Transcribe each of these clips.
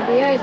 Weird.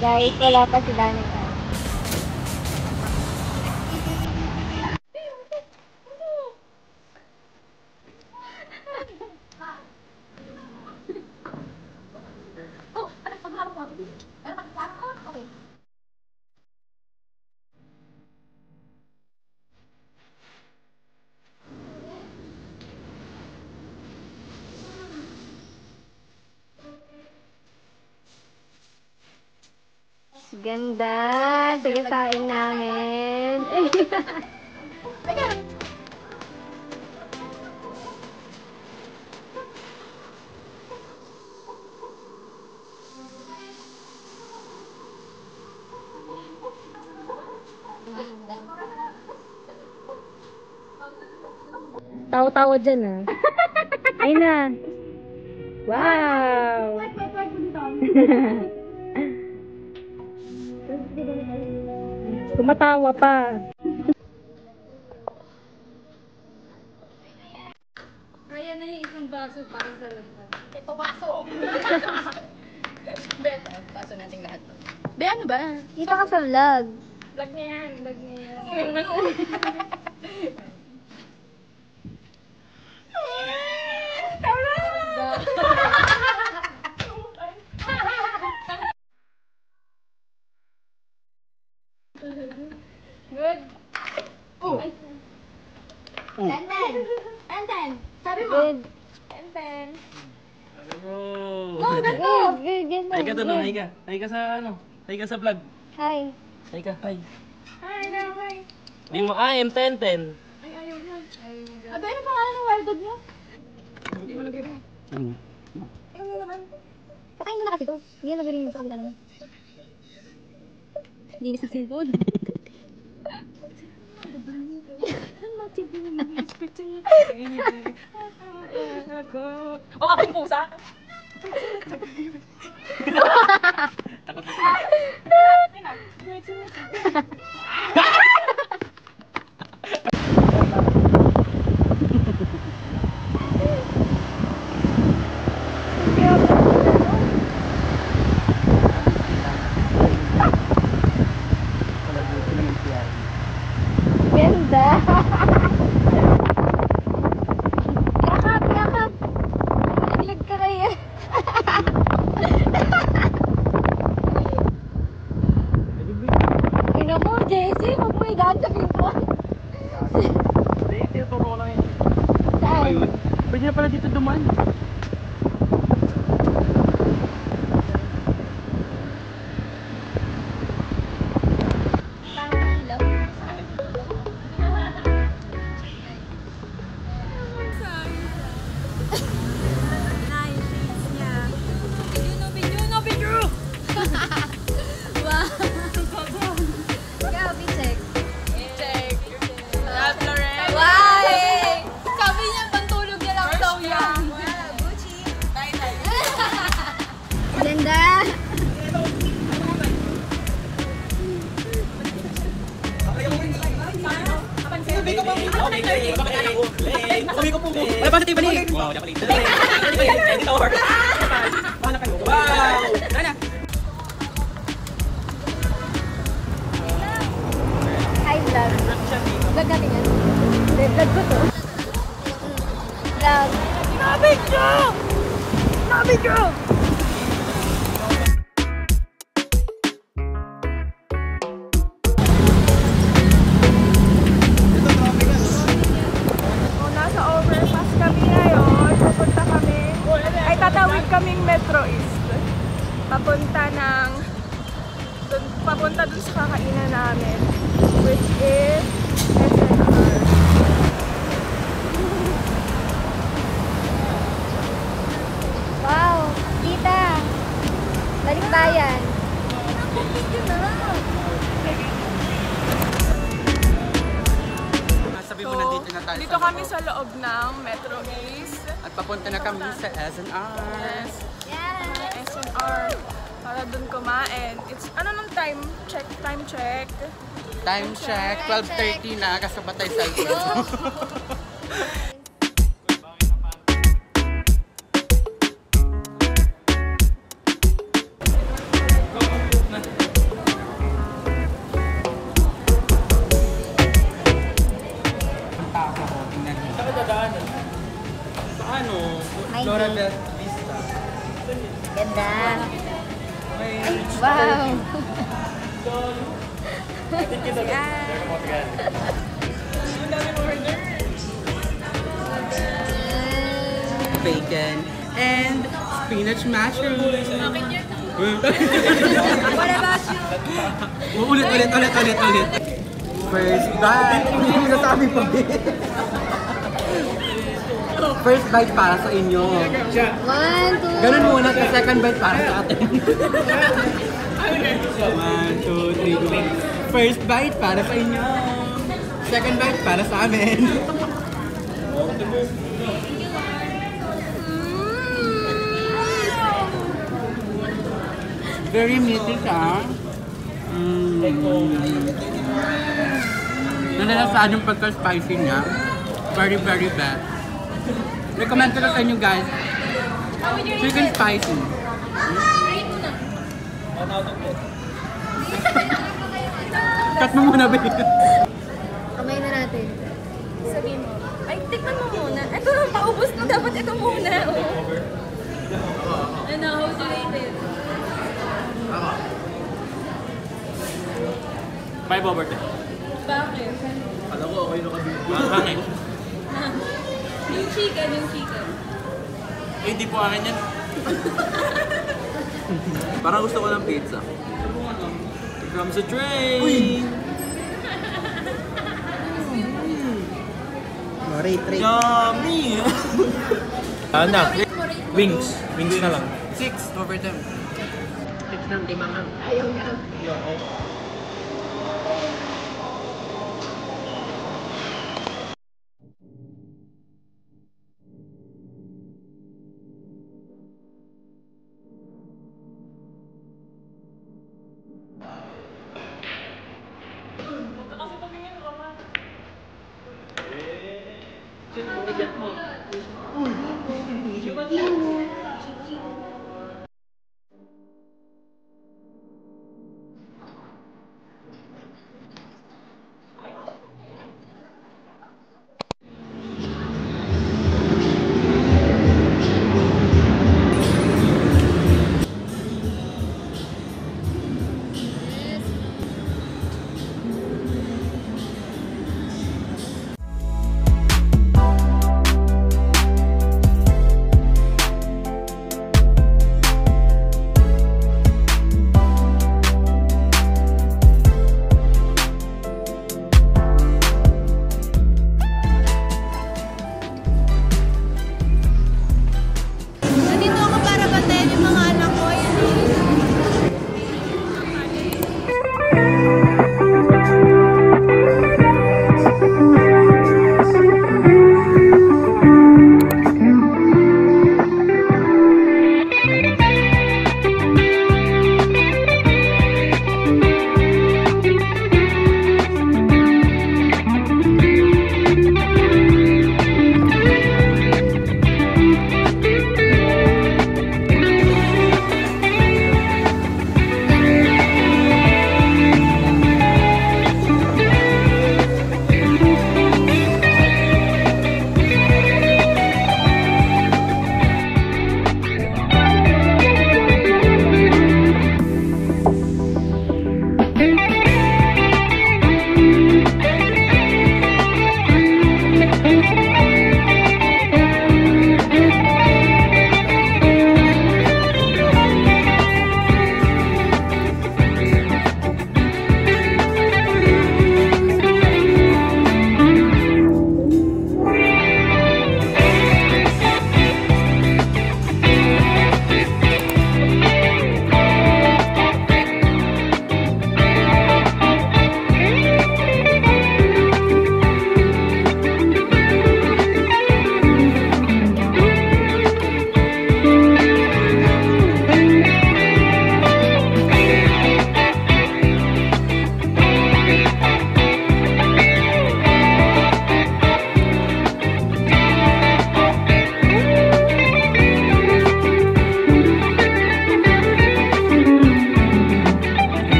Guys, wala pa si Danica. Ganda! Sige, saing namin. Tawa-tawa dyan ah. Ayun na. Wow! Tumatawa pa. Kaya na yung isang baso para sa lahat. Ito baso! Beta, baso nating lahat. Be, ano ba? Dito ka sa vlog. Vlog niya yan, vlog niya yan. Good. Oh. 10. 10. Sabi mo. Good. 10. Oh. Go, ganito. Good. Hay ka doon, hay ka. Hay ka sa ano? Hay ka sa vlog. Hi. Hay ka, hay. Hi, no, hi. Hindi mo, M10. Ay, ayaw na. Aba, ano pangalan ng wild dog niya? Hindi mo nagiging. Ayaw na naman. Pakain mo na kasi ito. Hindi na nagiging yung pagkakita naman. Hindi na sa cellphone. Oh, aking pusa! Takot Ganda! Yakap, yakap! Naglag ka kaya. Ino mo, Jesse, huwag mo idadagin mo. Hindi, tinuturo ko lang yun. Saan? Pwede na pala dito duman. Ganda! Wala pa sa tiba ni. Wow, dapat ito. Editor. Wow! Nana. Hi, vlog. Vlog natin yan. Hindi, vlog ko to. Vlog. Nabidyo! Nabidyo! Nasa overpass kami ngayon. Pupunta kami. Ay, tatawid kaming Metro East. Papunta dun sa kakainan namin. Which is SNR. So, nandito na tayo dito kami sa loob ng Metro East. At papunta na kami sa SNR. Yes. SNR. Para dun kumain. It's, ano nung time check? Time check. Time check, 12:30 na, kasabay tayo sa cellphone. Ay, Flora di. Bell Vista. Ganda. May Wow. bacon and spinach mushrooms. What about you? Ulit. First bite. Hindi nasabi pa First bite para sa inyo. 1, 2. Ganun muna, tapos second bite para sa atin. 1, 2, 3, go. First bite para sa inyo. Second bite para sa amin. Very meaty siya. Nalalasaan yung pagka-spicy niya. Very, very bad. Recommend ko na sa inyo guys. Chicken spicy. Cut mo muna, babe. Kamay na natin. Sabihin mo, ay, tikman mo muna. Ito, paubos mo. Dapat ito muna. Oh. Ano, how do you rate it? 5 over 10. Bakit? Alam ko, okay na kami. Bakit? Yung chicken. Eh, hindi po akin yan. Parang gusto ko ng pizza. Here comes a train! Uy! Rate. Yummy! Ano? Wings. Wings na lang. 6 over 10. 6 ng 5 nga. Ayaw na.